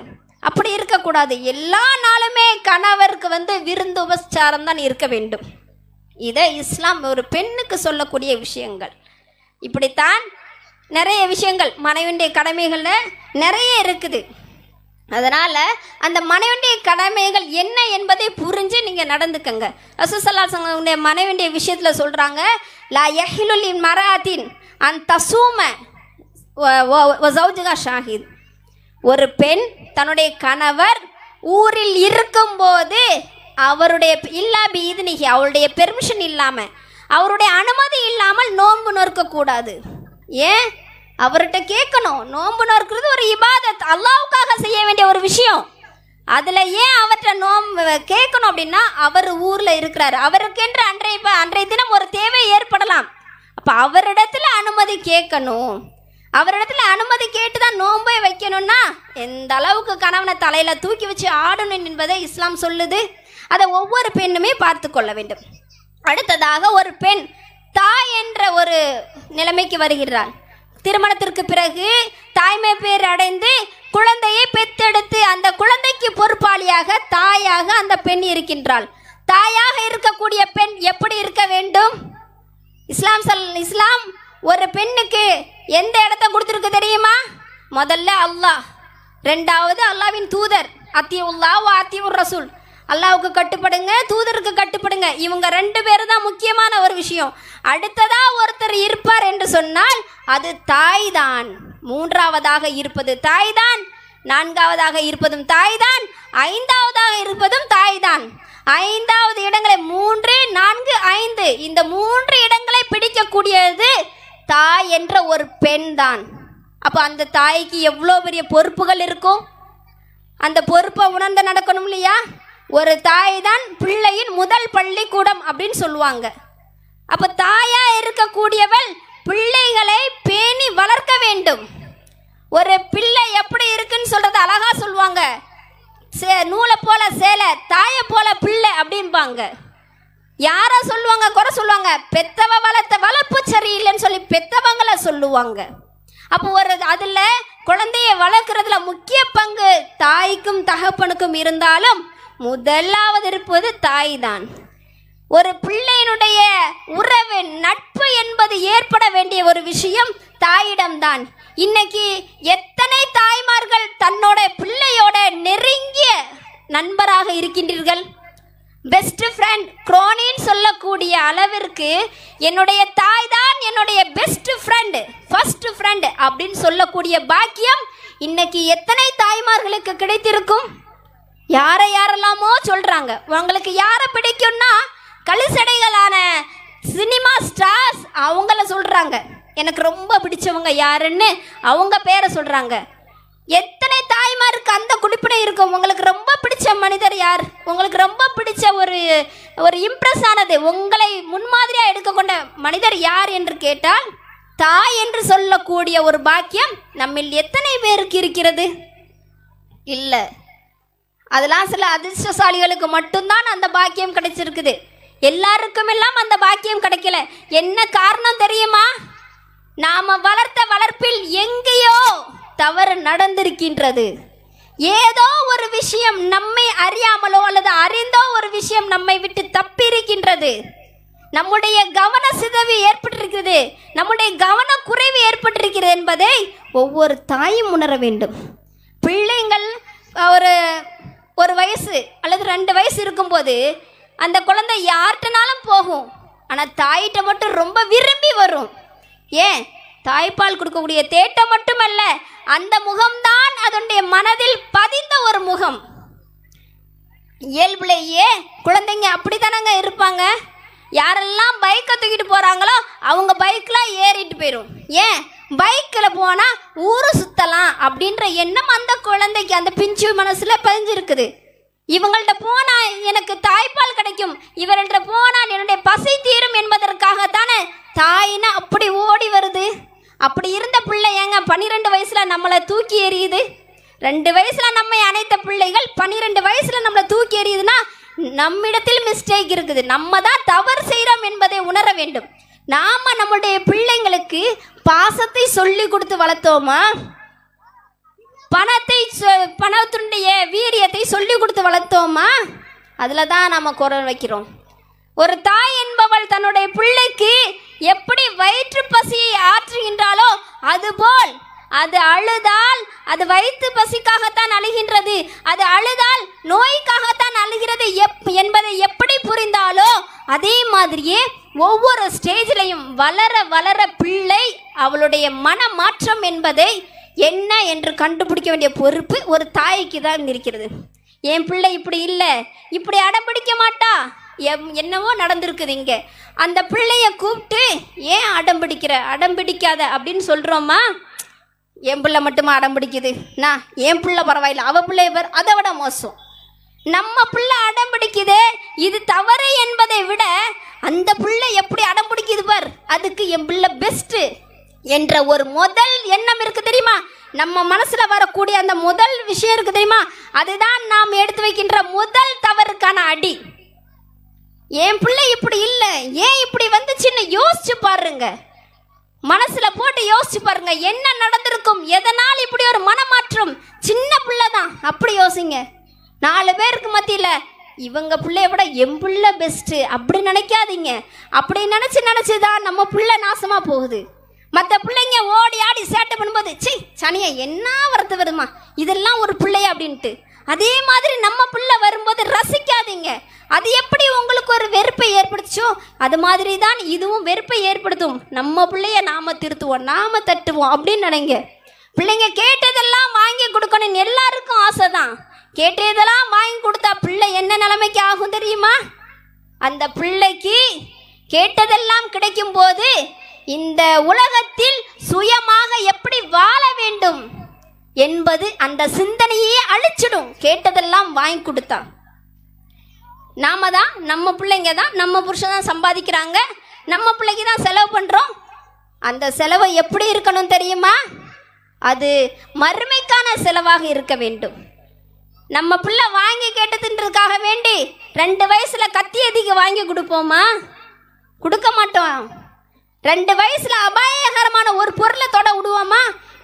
அப்படி இருக்கக்கூடாது. எல்லா நாளுமே கணவருக்கு விருந்து உபச்சாரம் தான் இருக்க வேண்டும். இதை இஸ்லாம் ஒரு பெண்ணுக்கு சொல்லக்கூடிய விஷயங்கள். இப்படித்தான் நிறைய விஷயங்கள் மனைவியுடைய கடமைகளில் நிறைய இருக்குது. அதனால் அந்த மனைவியுடைய கடமைகள் என்ன என்பதை புரிஞ்சு நீங்கள் நடந்துக்கங்க. ரசூல் ஸல்லல்லாஹு அலைஹி வஸல்லம் மனைவியுடைய விஷயத்தில் சொல்கிறாங்க, லா யஹிலு லில் மர்அத்தின் அன் தஸூம வ ஸௌஜுஹா ஷாஹித். ஒரு பெண் தன்னுடைய கணவர் ஊரில் இருக்கும்போது அவருடைய இல்லா பீதினிகி, அவருடைய பெர்மிஷன் இல்லாமல், அவருடைய அனுமதி இல்லாமல் நோன்பு நோற்கக்கூடாது. ஏன்? அவர்கிட்ட கேட்கணும். நோன்பு நோக்கிறது ஒரு இபாதத், அல்லாஹ்வுக்காக செய்ய வேண்டிய ஒரு விஷயம். அதில் ஏன் அவர்கிட்ட நோன்பு கேட்கணும் அப்படின்னா, அவர் ஊரில் இருக்கிறார், அவருக்கென்று அன்றைய தினம் ஒரு தேவை ஏற்படலாம். அப்போ அவரிடத்துல அனுமதி கேட்கணும். அவரிடத்துல அனுமதி கேட்டு தான் நோன்பை வைக்கணும்னா எந்த அளவுக்கு கணவனை தலையில் தூக்கி வச்சு ஆடணும் என்பதை இஸ்லாம் சொல்லுது. அதை ஒவ்வொரு பெண்ணுமே பார்த்து கொள்ள வேண்டும். அடுத்ததாக, ஒரு பெண் தாய் என்ற ஒரு நிலைமைக்கு வருகிறாள். திருமணத்திற்கு பிறகு தாய்மை பேர் அடைந்து குழந்தையை பெத்தெடுத்து அந்த குழந்தைக்கு பொறுப்பாளியாக தாயாக அந்த பெண் இருக்கின்றாள். தாயாக இருக்கக்கூடிய பெண் எப்படி இருக்க வேண்டும்? இஸ்லாம் ஒரு பெண்ணுக்கு எந்த இடத்த கொடுத்துருக்கு தெரியுமா? முதல்ல அல்லாஹ், ரெண்டாவது அல்லாஹ்வின் தூதர், அத்தியுல்லாஹ் வ அத்தியுர் ரசூல், அல்லாஹ்வுக்கு கட்டுப்படுங்க, தூதருக்கு கட்டுப்படுங்க. இவங்க 2 பேரும் தான் முக்கியமான ஒரு விஷயம். அடுத்ததா ஒருத்தர் இருப்பார் என்று சொன்னால் அது தாய் தான். 3ஆவதாக இருப்பது தாய் தான், 4ஆவதாக இருப்பதும் தாய் தான், 5ஆவதாக இருப்பதும் தாய் தான். 5வது இடங்களை 3, 4, 5 இந்த 3 இடங்களை பிடிக்கக்கூடியது தாய் என்ற ஒரு பெண் தான். அப்போ அந்த தாய்க்கு எவ்வளோ பெரிய பொறுப்புகள் இருக்கும். அந்த பொறுப்பை உணர்ந்து நடக்கணும் இல்லையா? ஒரு தாய் தான் பிள்ளையின் முதல் பள்ளிக்கூடம் அப்படின்னு சொல்லுவாங்க. அப்போ தாயா இருக்கக்கூடியவள் பிள்ளைகளை பேணி வளர்க்க வேண்டும். ஒரு பிள்ளை எப்படி இருக்குன்னு சொல்றது அழகா சொல்லுவாங்க, நூலை போல சேலை, தாயை போல பிள்ளை அப்படின்பாங்க. யாரை சொல்லுவாங்க? குறை சொல்லுவாங்க, பெத்தவ வளர்த்த வளர்ப்பு சரியில்லைன்னு சொல்லி பெத்தவங்களை சொல்லுவாங்க. அப்போ அதில் குழந்தையை வளர்க்குறதுல முக்கிய பங்கு தாய்க்கும் தகப்பனுக்கும் இருந்தாலும் முதலாவது இருப்பது தாய் தான். ஒரு பிள்ளையினுடைய உறவு, நட்பு என்பது ஏற்பட வேண்டிய ஒரு விஷயம் தாயிடம்தான். இன்னைக்கு எத்தனை தாய்மார்கள் தன்னோட பிள்ளையோட நெருங்கிய நண்பராக இருக்கின்றீர்கள்? பெஸ்ட் ஃப்ரெண்ட், குரோனின்னு சொல்லக்கூடிய அளவிற்கு என்னுடைய தாய் தான் என்னுடைய பெஸ்ட் ஃப்ரெண்டு, ஃபர்ஸ்ட் ஃப்ரெண்டு அப்படின்னு சொல்லக்கூடிய பாக்கியம் இன்னைக்கு எத்தனை தாய்மார்களுக்கு கிடைத்திருக்கும்? யாரெல்லாமோ சொல்கிறாங்க. உங்களுக்கு யாரை பிடிக்கும்னா கலிசடைகளான சினிமா ஸ்டார்ஸ் அவங்கள சொல்கிறாங்க. எனக்கு ரொம்ப பிடிச்சவங்க யாருன்னு அவங்க பேரை சொல்கிறாங்க. எத்தனை தாய்மாருக்கு அந்த குடிப்பினை இருக்கும்? உங்களுக்கு ரொம்ப பிடிச்ச மனிதர் யார்? உங்களுக்கு ரொம்ப பிடிச்ச ஒரு இம்ப்ரெஸ் ஆனது, உங்களை முன்மாதிரியாக எடுக்கக்கொண்ட மனிதர் யார் என்று கேட்டால் தாய் என்று சொல்லக்கூடிய ஒரு பாக்கியம் நம்மில் எத்தனை பேருக்கு இருக்கிறது? இல்லை. அதெல்லாம் சில அதிர்ஷ்டசாலிகளுக்கு மட்டும்தான் அந்த பாக்கியம் கிடைச்சிருக்குது. எல்லாருக்கும் எல்லாம் அந்த பாக்கியம் கிடைக்கல. என்ன காரணம் தெரியுமா? நாம வளர்த்த வளர்ப்பில் எங்கேயோ தவறு நடந்திருக்கின்றது. ஏதோ ஒரு விஷயம் நம்மை அறியாமலோ அல்லது அறிந்தோ ஒரு விஷயம் நம்மை விட்டு தப்பி இருக்கின்றது, நம்முடைய கவன சிதைவு ஏற்பட்டிருக்கிறது, நம்முடைய கவன குறைவு ஏற்பட்டிருக்கிறது என்பதை ஒவ்வொரு தாயும் உணர வேண்டும். பிள்ளைங்கள் ஒரு வயசு அல்லது 2 வயசு இருக்கும்போது அந்த குழந்தை யார்கிட்டனாலும் போகும், ஆனால் தாயிட்ட மட்டும் ரொம்ப விரும்பி வரும். ஏன்? தாய்ப்பால் கொடுக்கக்கூடிய தேட்டம் மட்டுமல்ல, அந்த முகம்தான் அதனுடைய மனதில் பதிந்த ஒரு முகம். இயல்புலேயே குழந்தைங்க அப்படித்தானங்க இருப்பாங்க. யாரெல்லாம் பைக்கை தூக்கிட்டு போகிறாங்களோ அவங்க பைக்கெலாம் ஏறிட்டு போயிடும். ஏன்? பைக்கில் போனால் ஊரை சுற்றலாம் அப்படின்ற எண்ணம் அந்த குழந்தைக்கு, அந்த பிஞ்சு மனசில் பதிஞ்சிருக்குது. இவங்கள்ட்ட போனால் எனக்கு தாய்ப்பால் கிடைக்கும், இவர்கள்ட்ட போனால் என்னுடைய பசி தீரும் என்பதற்காகத்தானே தாயினா அப்படி ஓடி வருது. அப்படி இருந்த பிள்ளை ஏங்க 12 வயசில் நம்மளை தூக்கி எறியுது? 2 வயசில் நம்மை அனைத்த பிள்ளைகள் 12 வயசில் நம்மளை தூக்கி எறியுதுன்னா நம்மிடத்தில் மிஸ்டேக் இருக்குது, நம்ம தான் தவறு செய்கிறோம் என்பதை உணர வேண்டும். நாம் நம்முடைய பிள்ளைங்களுக்கு பாசத்தை சொல்லி கொடுத்து வளர்த்தோமா, பணத்தினுடைய வீரியத்தை சொல்லி கொடுத்து வளர்த்தோமா? அதில் தான் நம்ம குறை வைக்கிறோம். ஒரு தாய் என்பவள் தன்னுடைய பிள்ளைக்கு எப்படி வயிற்று பசியை ஆற்றுகின்றாலோ அதுபோல் அது அழுதால் அது வயிற்று பசிக்காகத்தான் அழுகின்றது, அது அழுதால் நோய்க்காகத்தான் அழுகிறது என்பதை எப்படி புரிந்தாலோ அதே மாதிரியே ஒவ்வொரு ஸ்டேஜிலையும் வளர வளர பிள்ளை அவளுடைய மன மாற்றம் என்பதை என்ன என்று கண்டுபிடிக்க வேண்டிய பொறுப்பு ஒரு தாய்க்கு தான் இருக்கிறது. என் பிள்ளை இப்படி இல்லை, இப்படி அடம்பிடிக்க மாட்டா, என்னவோ நடந்திருக்குது இங்கே, அந்த பிள்ளைய கூப்பிட்டு ஏன் அடம்பிடிக்காத அப்படின்னு சொல்கிறோமா? என் பிள்ளை மட்டுமா அடம்பிடிக்குது, நான் என் பிள்ளை பரவாயில்ல, அவள் பிள்ளைய அதை விட மோசம். நம்ம பிள்ளை அடம்பிடிக்குதே, இது தவறு என்பதை விட அந்த பிள்ளை எப்படி அடம்பிடிக்குது பார், அதுக்கு என் பிள்ளை பெஸ்ட்டு என்ற ஒரு முதல் எண்ணம் இருக்கு தெரியுமா? நம்ம மனசுல வரக்கூடிய அந்த முதல் விஷயம் இருக்கு தெரியுமா? அதுதான் நாம் எடுத்து வைக்கின்ற முதல் தவறுக்கான அடி. என் பிள்ளை இப்படி இல்லை, ஏன் இப்படி வந்துச்சுன்னு யோசிச்சு பாருங்க, மனசுல போட்டு யோசிச்சு பாருங்க, என்ன நடந்திருக்கும், எதனால் இப்படி ஒரு மனமாற்றம்? சின்ன பிள்ளை தான், அப்படி யோசிங்க. 4 பேருக்கு மத்தியில் இவங்க பிள்ளைய விட என் பிள்ளை பெஸ்ட்டு அப்படி நினைக்காதீங்க. அப்படி நினச்சிதான் நம்ம பிள்ளை நாசமாக போகுது. மற்ற பிள்ளைங்க ஓடி ஆடி சேட்டை பண்ணும்போது சனியை என்ன வரத்து வருமா, இதெல்லாம் ஒரு பிள்ளைய அப்படின்ட்டு. அதே மாதிரி நம்ம பிள்ளை வரும்போது ரசிக்காதீங்க. அது எப்படி உங்களுக்கு ஒரு வெறுப்பை ஏற்படுத்துச்சோ அது மாதிரி தான் இதுவும் வெறுப்பை ஏற்படுத்தும். நம்ம பிள்ளைய நாம திருத்துவோம், நாம தட்டுவோம் அப்படின்னு நினைங்க. பிள்ளைங்க கேட்டதெல்லாம் வாங்கி கொடுக்கணும்னு எல்லாருக்கும் ஆசை தான். கேட்டதெல்லாம் வாங்கி கொடுத்தா பிள்ளை என்ன நிலைமைக்கு ஆகும் தெரியுமா? அந்த பிள்ளைக்கு கேட்டதெல்லாம் கிடைக்கும் போது இந்த உலகத்தில் சுயமாக எப்படி வாழ வேண்டும் என்பது அந்த சிந்தனையே அழிச்சிடும். கேட்டதெல்லாம் வாங்கி கொடுத்தா நாம தான், நம்ம பிள்ளைங்க தான், நம்ம புருஷன் தான் சம்பாதிக்கிறாங்க, நம்ம பிள்ளைக்கு தான் செலவு பண்ணுறோம். அந்த செலவு எப்படி இருக்கணும் தெரியுமா? அது மறுமைக்கான செலவாக இருக்க வேண்டும். நம்ம பிள்ளை வாங்கி கேட்டதுன்றதுக்காக வேண்டி 2 வயசுல கத்தி எதிக்கு வாங்கி கொடுப்போமா? கொடுக்க மாட்டோம். 2 வயசுல அபாயகரமான ஒரு பொருளை தொட விடுவோமா?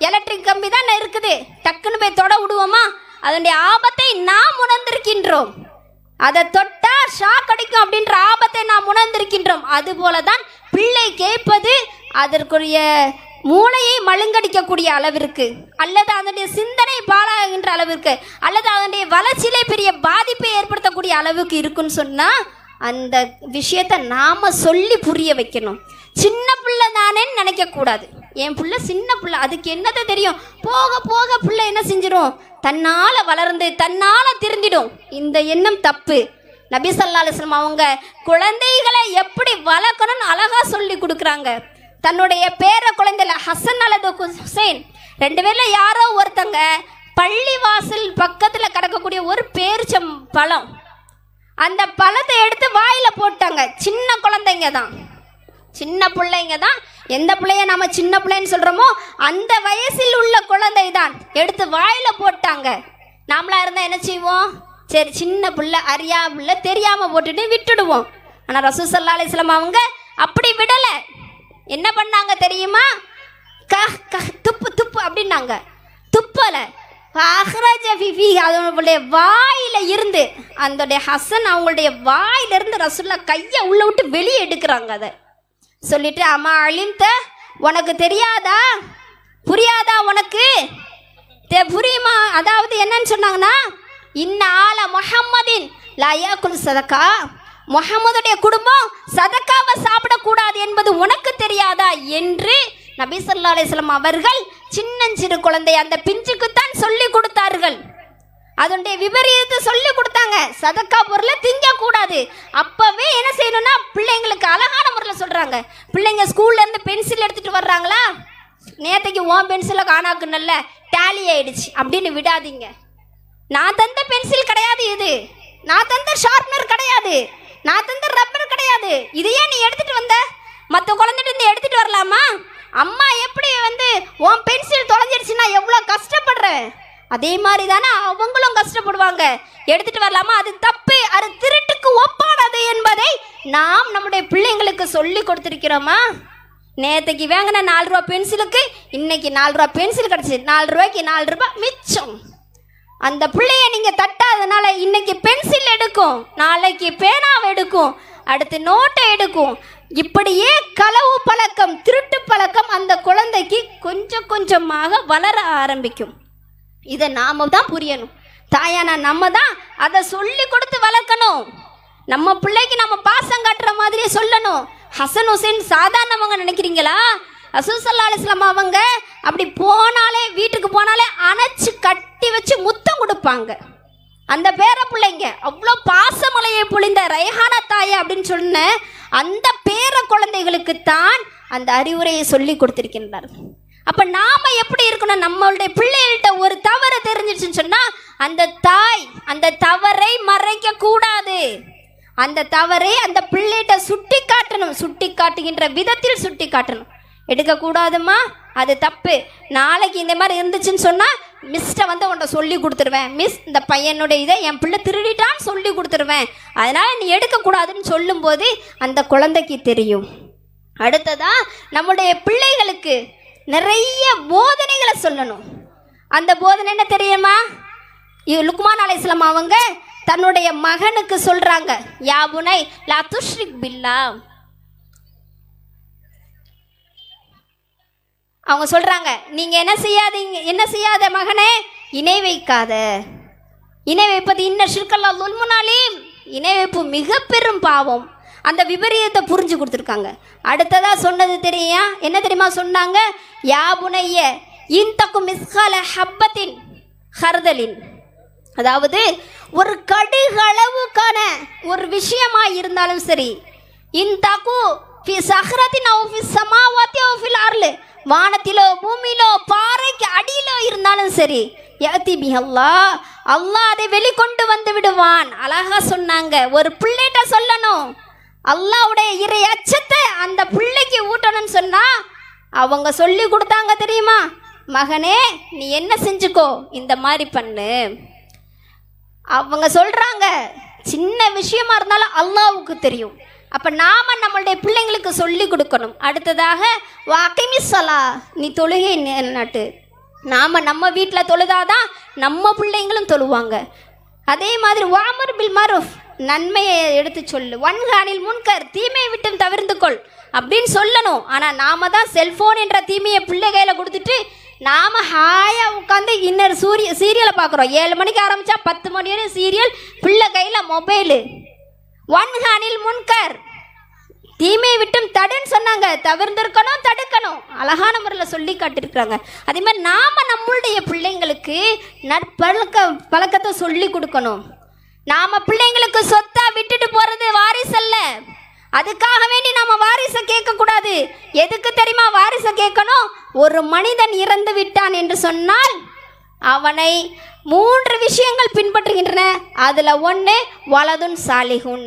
எலக்ட்ரிக் கம்பி தான் இருக்குது, டக்குன்னு போய் தொட விடுவோமா? அதனுடைய ஆபத்தை நாம் உணர்ந்திருக்கின்றோம். அதை தொட்டா ஷாக் அடிக்கும் அப்படின்ற ஆபத்தை நாம் உணர்ந்திருக்கின்றோம். அதுபோல தான் பிள்ளை கேட்பது அதற்குரிய மூளையை மழுங்கடிக்கக்கூடிய அளவிற்கு, அல்லது அதனுடைய சிந்தனை பாழாகின்ற அளவிற்கு, அல்லது அதனுடைய வளர்ச்சியிலே பெரிய பாதிப்பை ஏற்படுத்தக்கூடிய அளவுக்கு இருக்குன்னு சொன்னால் அந்த விஷயத்தை நாம் சொல்லி புரிய வைக்கணும். சின்ன பிள்ளை தானேன்னு நினைக்கக்கூடாது. என் பிள்ளை சின்ன பிள்ளை, அதுக்கு என்னதை தெரியும்? போக போக பிள்ளை என்ன செஞ்சிடும்? தன்னால் வளர்ந்து தன்னால் திருந்திடும். இந்த எண்ணம் தப்பு. நபி ஸல்லல்லாஹு அலைஹி வஸல்லம் அவங்க குழந்தைகளை எப்படி வளர்க்கணும்னு அழகாக சொல்லி கொடுக்குறாங்க. தன்னுடைய பேர குழந்தைல ஹசன் அல்லது ஹுசைன் 2 பேரில் யாரோ ஒருத்தங்க பள்ளிவாசல் பக்கத்தில் கிடக்கக்கூடிய ஒரு பேரிச்சம் பழம், அந்த பழத்தை எடுத்து வாயில் போட்டாங்க. சின்ன குழந்தைங்க தான், சின்ன பிள்ளைங்க தான். எந்த பிள்ளைய நாம சின்ன பிள்ளைன்னு சொல்கிறோமோ அந்த வயசில் உள்ள குழந்தை தான் எடுத்து வாயில் போட்டாங்க. நாமளா இருந்தால் என்ன செய்வோம்? சரி சின்ன பிள்ளை, அறியா பிள்ளை, தெரியாமல் போட்டுட்டு விட்டுடுவோம். ஆனால் ரசூல் ஸல்லல்லாஹு அலைஹி வஸல்லம் அவங்க அப்படி விடலை. என்ன பண்ணாங்க தெரியுமா? துப்பு துப்பு அப்படின்னாங்க. துப்பலை, அதனுடைய வாயில இருந்து அந்த ஹசன் அவங்களுடைய வாயிலிருந்து ரசூலுல்லாஹ் கையை உள்ள விட்டு வெளியே எடுக்கிறாங்க. அதை சொல்லிட்டு அம்மா அலிம்த, உனக்கு தெரியாதா, புரியாதா, உனக்கு புரியுமா? அதாவது என்னன்னு சொன்னாங்கன்னா, இன்ன ஆல முஹம்மதின் லா யாக்குல் சதகா, முஹம்மதுடைய குடும்பம் சதக்காவை சாப்பிடக்கூடாது என்பது உனக்கு தெரியாதா என்று நபி ஸல்லல்லாஹு அலைஹி வஸல்லம் அவர்கள் சின்னஞ்சிறு குழந்தை அந்த பிஞ்சுக்குத்தான் சொல்லி கொடுத்தார்கள். அதனுடைய விபரீதத்தை சொல்லி கொடுத்தாங்க. சதக்கா பொருளை திங்க கூடாது. அப்பவே என்ன செய்யணும்னா, பிள்ளைங்களுக்கு அழகான முறையில் சொல்றாங்க. பிள்ளைங்க ஸ்கூல்ல இருந்து பென்சில் எடுத்துட்டு வர்றாங்களா, நேற்றுக்கு உன் பென்சிலை காணாக்குன்னல்ல, டேலி ஆயிடுச்சு அப்படின்னு விடாதீங்க. நான் தந்த பென்சில் கிடையாது இது, நான் தந்த ஷார்ப்னர் கிடையாது, நான் தந்த ரப்பர் கிடையாது, இதையே நீ எடுத்துட்டு வந்த. மற்ற குழந்தைட்டு இருந்து எடுத்துட்டு வரலாமா? அம்மா எப்படி உன் பென்சில் தொலைஞ்சிடுச்சுன்னா எவ்வளோ கஷ்டப்படுறேன், அதே மாதிரி தானே அவங்களும் கஷ்டப்படுவாங்க. எடுத்துட்டு வரலாமா? அது தப்பு, அது திருட்டுக்கு ஒப்பானது என்பதை நாம் நம்முடைய பிள்ளைங்களுக்கு சொல்லி கொடுத்துருக்கிறோமா? நேற்றுக்கு வாங்கின 4 ரூபா பென்சிலுக்கு இன்னைக்கு 4 ரூபா பென்சில் கிடச்சி 4 ரூபாய்க்கு 4 ரூபாய் மிச்சம். அந்த பிள்ளைய நீங்கள் தட்டாதனால இன்னைக்கு பென்சில் எடுக்கும், நாளைக்கு பேனாவை எடுக்கும், அடுத்து நோட்டை எடுக்கும். இப்படியே களவு பழக்கம், திருட்டு பழக்கம் அந்த குழந்தைக்கு கொஞ்சம் கொஞ்சமாக வளர ஆரம்பிக்கும். இதை நாம தான் புரியணும். தாயான நம்ம தான் அதை சொல்லி கொடுத்து வளர்க்கணும். நம்ம பிள்ளைக்கு நம்ம பாசம் காட்டுற மாதிரியே சொல்லணும். ஹசன் ஹுசைன் சாதாரணவங்க நினைக்கிறீங்களா? ரசூல் ஸல்லல்லாஹு அலைஹி வஸல்லம் அவங்க அப்படி போனாலே, வீட்டுக்கு போனாலே அணைச்சு கட்டி வச்சு முத்தம் கொடுப்பாங்க. அந்த பேர பிள்ளைங்க அவ்வளோ பாசமலையை பொழிந்த ரைஹானா தாயை அப்படின்னு சொன்ன அந்த பேர குழந்தைகளுக்குத்தான் அந்த அறிவுரையை சொல்லி கொடுத்திருக்கின்றார். அப்போ நாம் எப்படி இருக்கணும்? நம்மளுடைய பிள்ளைகள்கிட்ட ஒரு தவறு தெரிஞ்சிடுச்சுன்னு சொன்னால் அந்த தாய் அந்த தவறை மறைக்க கூடாது. அந்த தவறை அந்த பிள்ளைகிட்ட சுட்டி காட்டணும், சுட்டி காட்டுகின்ற விதத்தில் சுட்டி காட்டணும். எடுக்கக்கூடாதுமா, அது தப்பு, நாளைக்கு இந்த மாதிரி இருந்துச்சுன்னு சொன்னால் மிஸ்ட்டை உன்னை சொல்லி கொடுத்துருவேன், மிஸ் இந்த பையனுடைய இதை என் பிள்ளை திருடிட்டான்னு சொல்லி கொடுத்துருவேன், அதனால் நீ எடுக்கக்கூடாதுன்னு சொல்லும்போது அந்த குழந்தைக்கு தெரியும். அடுத்ததான் நம்முடைய பிள்ளைகளுக்கு நிறைய போதனைகளை சொல்லணும். அந்த போதனை என்ன தெரியுமா? லுக்மான் அலைஹிஸ்ஸலாம் அவங்க தன்னுடைய மகனுக்கு சொல்றாங்க, யா புனை லா துஷ்ரிக் பில்லா. அவங்க சொல்றாங்க, நீங்க என்ன செய்யாத மகனே, இணை வைக்காத. இணை வைப்பது இன்ன ஷிர்கல்லா லுல்முனாலீம், இணை வைப்பு மிக பெரும் பாவம். அந்த விபரீதத்தை புரிஞ்சு கொடுத்துருக்காங்க. அடுத்ததா சொன்னது என்ன தெரியுமா சொன்னாங்க? யா புனைய இன்தகு மிஸ்கால ஹப்பத்தின் ஹர்தலின், அதாவது ஒரு கடுகளவுக்கான ஒரு விஷயமா இருந்தாலும் சரி, இன்தகு ஃபி சஹ்ரத்தின் அவ் ஃபி ஸமாவாத்தி அவ் ஃபில் அர்ல், வானத்திலோ பூமியிலோ பாறைக்கு அடியிலோ இருந்தாலும் சரி, யஅதி பிஹல்லாஹ், அல்லாஹ் அதை வெளிக்கொண்டு வந்து விடுவான். அழகா சொன்னாங்க. ஒரு பிள்ளைகிட்ட சொல்லணும், அல்லாஹ்வுடைய இறை அச்சத்தை அந்த பிள்ளைக்கு ஊட்டணும்னு சொன்னா அவங்க சொல்லி கொடுத்தாங்க தெரியுமா? மகனே நீ என்ன செஞ்சுக்கோ, இந்த மாதிரி பண்ணு. அவங்க சொல்றாங்க, சின்ன விஷயமா இருந்தாலும் அல்லாஹ்வுக்கு தெரியும். அப்ப நாம நம்மளுடைய பிள்ளைங்களுக்கு சொல்லி கொடுக்கணும். அடுத்ததாக வாக்கிமிஸ்ஸலா, நீ தொழுகை நாட்டு. நாம நம்ம வீட்டில் தொழுதாதான் நம்ம பிள்ளைங்களும் தொழுவாங்க. அதே மாதிரி வாமர் பில் மரூஃப், நன்மையை எடுத்து சொல்லு, வன்ஹானில் முன்கர், தீமையை விட்டும் தவிர்த்து கொள் அப்படின்னு சொல்லணும். ஆனால் நாம தான் செல்ஃபோன் என்ற தீமையை பிள்ளை கையில் கொடுத்துட்டு நாம் ஹாயாக உட்காந்து இன்னொரு சீரியலை பார்க்குறோம். 7 மணிக்கு ஆரம்பித்தா 10 மணி வரை சீரியல், பிள்ளை கையில் மொபைலு. வன்ஹானில் முன்கர், தீமையை விட்டும் தடுன்னு சொன்னாங்க, தவிர்த்திருக்கணும், தடுக்கணும், அழகான முறையில் சொல்லி காட்டிருக்கிறாங்க. அதே மாதிரி நாம் நம்மளுடைய பிள்ளைங்களுக்கு பழக்கத்தை சொல்லி கொடுக்கணும். நாம் பிள்ளைங்களுக்கு சொத்தை விட்டுட்டு போகிறது வாரிசல்ல, அதுக்காக வேண்டி நம்ம வாரிசை கேட்கக்கூடாது. எதுக்கு தெரியுமா வாரிசை கேட்கணும்? ஒரு மனிதன் இறந்து விட்டான் என்று சொன்னால் அவனை 3 விஷயங்கள் பின்பற்றுகின்றன. அதில் ஒன்று வலதுன் சாலிகுன்,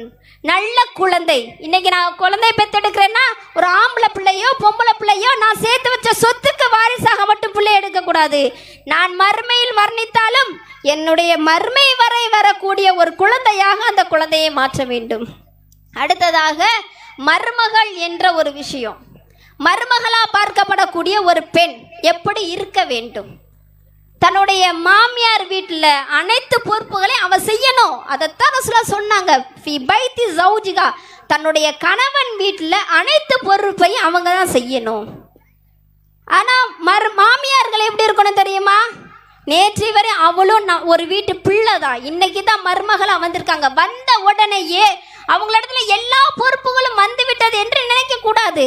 நல்ல குழந்தை. இன்னைக்கு நான் குழந்தை பெற்றெடுக்கிறேன்னா ஒரு ஆம்பளை பிள்ளையோ பொம்பளை பிள்ளையோ நான் சேர்த்து வச்ச சொத்துக்கு வாரிசாக மட்டும் பிள்ளை எடுக்கக்கூடாது. நான் மறுமையில் வர்ணித்தாலும் என்னுடைய மறுமை வரை வரக்கூடிய ஒரு குழந்தையாக அந்த குழந்தையை மாற்ற வேண்டும். அடுத்ததாக மருமகள் என்ற ஒரு விஷயம். மருமகளா பார்க்கப்படக்கூடிய ஒரு பெண் எப்படி இருக்க வேண்டும்? தன்னுடைய மாமியார் வீட்டில் அனைத்து பொறுப்புகளையும் அவ செய்யணும். அதைத்தான் ரசூலுல்லாஹ் சொன்னாங்க, ஃபி பைத்தி ஜௌஜிகா, தன்னுடைய கணவன் வீட்டில் அனைத்து பொறுப்பையும் அவங்க தான் செய்யணும். ஆனால் மாமியார்கள் எப்படி இருக்கணும் தெரியுமா? நேற்று வரை அவளும் ஒரு வீட்டு பிள்ளை தான், இன்னைக்கு தான் மருமகளாக வந்திருக்காங்க. வந்த உடனேயே அவங்களிடத்துல எல்லா பொறுப்புகளும் வந்து விட்டது என்று நினைக்கக்கூடாது.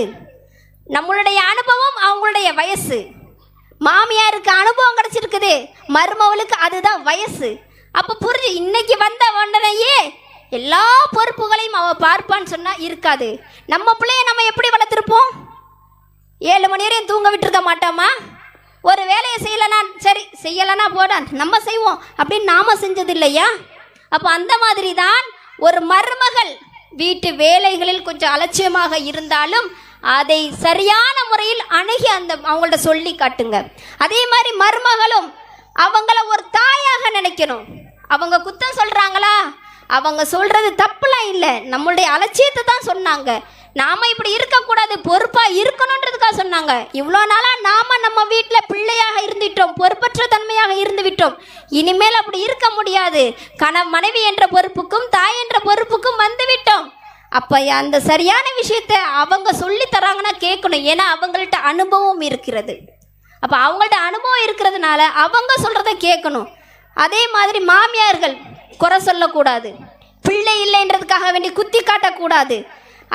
நம்மளுடைய அனுபவம், அவங்களுடைய வயசு. மாமியாருக்கு அனுபவம் கிடைச்சிருக்குது, மருமவளுக்கு அதுதான் வயசு. அப்போ புரிஞ்சு இன்னைக்கு வந்த உடனேயே எல்லா பொறுப்புகளையும் அவள் பார்ப்பான்னு சொன்னால் இருக்காது. நம்ம பிள்ளைய நம்ம எப்படி வளர்த்துருப்போம்? 7 மணி வரையும் தூங்க விட்டுருக்க மாட்டோமா? ஒரு வேலையை செய்யலைனா சரி, செய்யலைன்னா போட நம்ம செய்வோம் அப்படின்னு நாம செஞ்சது இல்லையா? அப்போ அந்த மாதிரி தான் ஒரு மருமகள் வீட்டு வேலைகளில் கொஞ்சம் அலட்சியமாக இருந்தாலும் அதை சரியான முறையில் அணுகி அவங்கள்ட்ட சொல்லி காட்டுங்க. அதே மாதிரி மருமகளும் அவங்கள ஒரு தாயாக நினைக்கணும். அவங்க குத்தம் சொல்கிறாங்களா, அவங்க சொல்கிறது தப்புலாம் இல்லை, நம்மளுடைய அலட்சியத்தை தான் சொன்னாங்க. நாம் இப்படி இருக்கக்கூடாது, பொறுப்பாக இருக்கணுன்றதுக்காக சொன்னாங்க. இவ்வளோ நாளாக நாம் நம்ம வீட்டில் பிள்ளையாக இருந்துவிட்டோம், பொறுப்பற்ற தன்மையாக இருந்து விட்டோம். இனிமேல் அப்படி இருக்க முடியாது. மனைவி என்ற பொறுப்புக்கும் தாய் என்ற பொறுப்புக்கும் வந்து விட்டோம். அப்போ அந்த சரியான விஷயத்தை அவங்க சொல்லி தராங்கன்னா கேட்கணும். ஏன்னா அவங்கள்ட்ட அனுபவம் இருக்கிறது. அப்போ அவங்கள்ட்ட அனுபவம் இருக்கிறதுனால அவங்க சொல்கிறத கேட்கணும். அதே மாதிரி மாமியார்கள் குறை சொல்லக்கூடாது, பிள்ளை இல்லைன்றதுக்காக வேண்டி குத்தி காட்டக்கூடாது,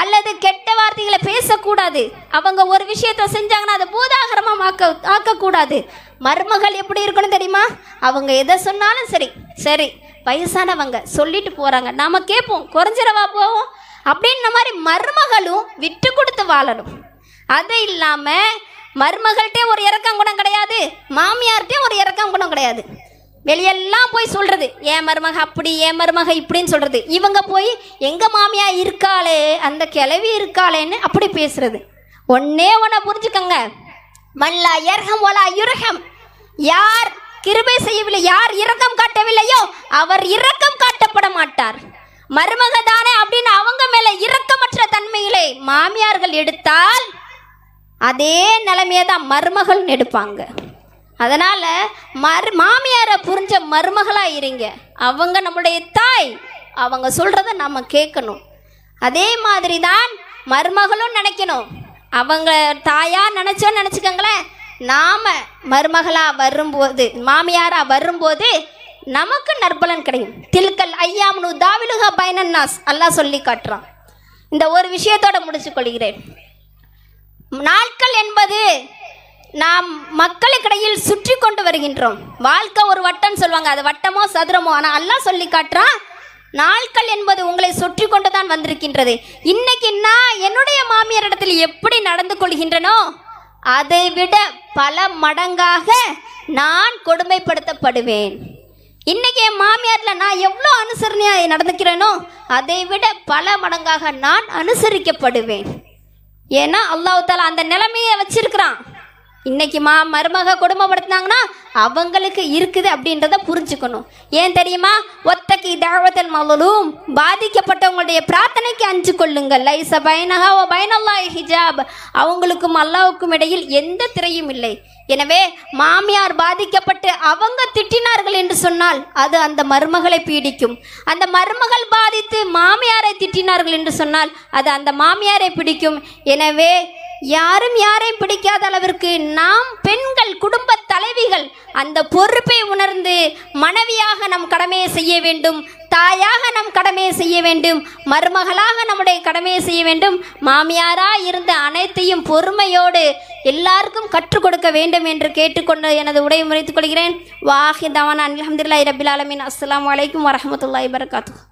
அல்லது கெட்ட வார்த்தைகளை பேசக்கூடாது. அவங்க ஒரு விஷயத்த செஞ்சாங்கன்னா அதை பூதாகரமாக ஆக்கக்கூடாது. மருமகள் எப்படி இருக்கணும் தெரியுமா? அவங்க எதை சொன்னாலும் சரி சரி, வயசானவங்க சொல்லிட்டு போகிறாங்க, நாம் கேட்போம், குறைஞ்சிடவா போவோம் அப்படின்ற மாதிரி மருமகளும் விட்டு கொடுத்து வாழணும். அது இல்லாமல் மருமகள்கிட்டே ஒரு இறக்கம் குணம் கிடையாது, மாமியார்கிட்டே ஒரு இறக்கம் குணம் கிடையாது. வெளியெல்லாம் போய் சொல்கிறது, என் மருமக அப்படி, என் மருமக இப்படின்னு சொல்கிறது. இவங்க போய் எங்கள் மாமியா இருக்காளே, அந்த கிளவி இருக்காளேன்னு அப்படி பேசுறது. ஒன்னே ஒன்றை புரிஞ்சுக்கங்க, மல்லா யர்ஹம் வலா யுர்ஹம். யார் கிருபை செய்யவில்லை, யார் இரக்கம் காட்டவில்லையோ அவர் இரக்கம் காட்டப்பட மாட்டார். மருமக தானே அப்படின்னு அவங்க மேல இரக்கமற்ற தன்மையிலே மாமியார்கள் எடுத்தால் அதே நிலைமையை தான் மருமகள் எடுப்பாங்க. அதனால மாமியாரை புரிஞ்ச மருமகளா இருங்க. அவங்க நம்முடைய தாய், அவங்க சொல்றத நம்ம கேட்கணும். அதே மாதிரி தான் மருமகளும் நினைக்கணும். அவங்க தாயா நினைச்சோன்னு நினைச்சுக்கோங்களேன், நாம மருமகளா வரும்போது, மாமியாரா வரும்போது நமக்கு நற்பலன் கிடைக்கும். தில்கல் ஐயாம்னு தாவிலுகா பைனன்னாஸ் அல்லாஹ் சொல்லி காட்டுறான். இந்த ஒரு விஷயத்தோட முடிச்சு கொள்கிறேன். நாட்கள் என்பது நாம் மக்களுக்கிடையில் சுற்றி கொண்டு வருகின்றோம். வாழ்க்கை ஒரு வட்டம் சொல்லுவாங்க, அது வட்டமோ சதுரமோ, ஆனால் அல்லாஹ் சொல்லி காட்டுறான், நாட்கள் என்பது உங்களை சுற்றி கொண்டு தான் வந்திருக்கின்றது. இன்னைக்கு நான் என்னுடைய மாமியார் இடத்தில் எப்படி நடந்து கொள்கின்றனோ அதை விட பல மடங்காக நான் கொடுமைப்படுத்தப்படுவேன். இன்னைக்கு என் மாமியாரில் நான் எவ்வளோ அனுசரணையாக நடந்துக்கிறேனோ அதை விட பல மடங்காக நான் அனுசரிக்கப்படுவேன். ஏன்னா அல்லாஹ் தஆலா அந்த நிலைமையை வச்சிருக்கிறான். இன்னைக்கு மருமக கொடுமைப்படுத்தினாங்கன்னா அவங்களுக்கு இருக்குது அப்படின்றத புரிஞ்சுக்கணும். ஏன் தெரியுமா? ஒத்தக்கி தஅவத்தல் மظلوم, பாதிக்கப்பட்டவங்களுடைய பிரார்த்தனைக்கு அஞ்சு கொள்ளுங்கள். லைஸ பைனஹா வ பைனல்லாஹி ஹிஜாப், அவங்களுக்கும் அல்லாஹ்வுக்கும் இடையில் எந்த திரையும் இல்லை. எனவே மாமியார் பாதிக்கப்பட்டு அவங்க திட்டினார்கள் என்று சொன்னால் அது அந்த மருமகளை பீடிக்கும். அந்த மருமகள் பாதித்து மாமியாரை திட்டினார்கள் என்று சொன்னால் அது அந்த மாமியாரை பிடிக்கும். எனவே யாரும் யாரையும் பிடிக்காத அளவிற்கு நாம் பெண்கள், குடும்ப தலைவிகள் அந்த பொறுப்பை உணர்ந்து மனைவியாக நம் கடமையை செய்ய வேண்டும், தாயாக நம் கடமையை செய்ய வேண்டும், மருமகளாக நம்முடைய கடமையை செய்ய வேண்டும். மாமியாராக இருந்த அனைத்தையும் பொறுமையோடு எல்லாருக்கும் கற்றுக் கொடுக்க வேண்டும் என்று கேட்டுக்கொண்டு எனது உரையை முறைத்துக் கொள்கிறேன். வாஹிதாவான அல்ஹம்துலில்லாஹி ரப்பில் ஆலமீன். அஸ்ஸலாமு அலைக்கும் வரஹ்மத்துல்லாஹி வபரகாத்துஹு.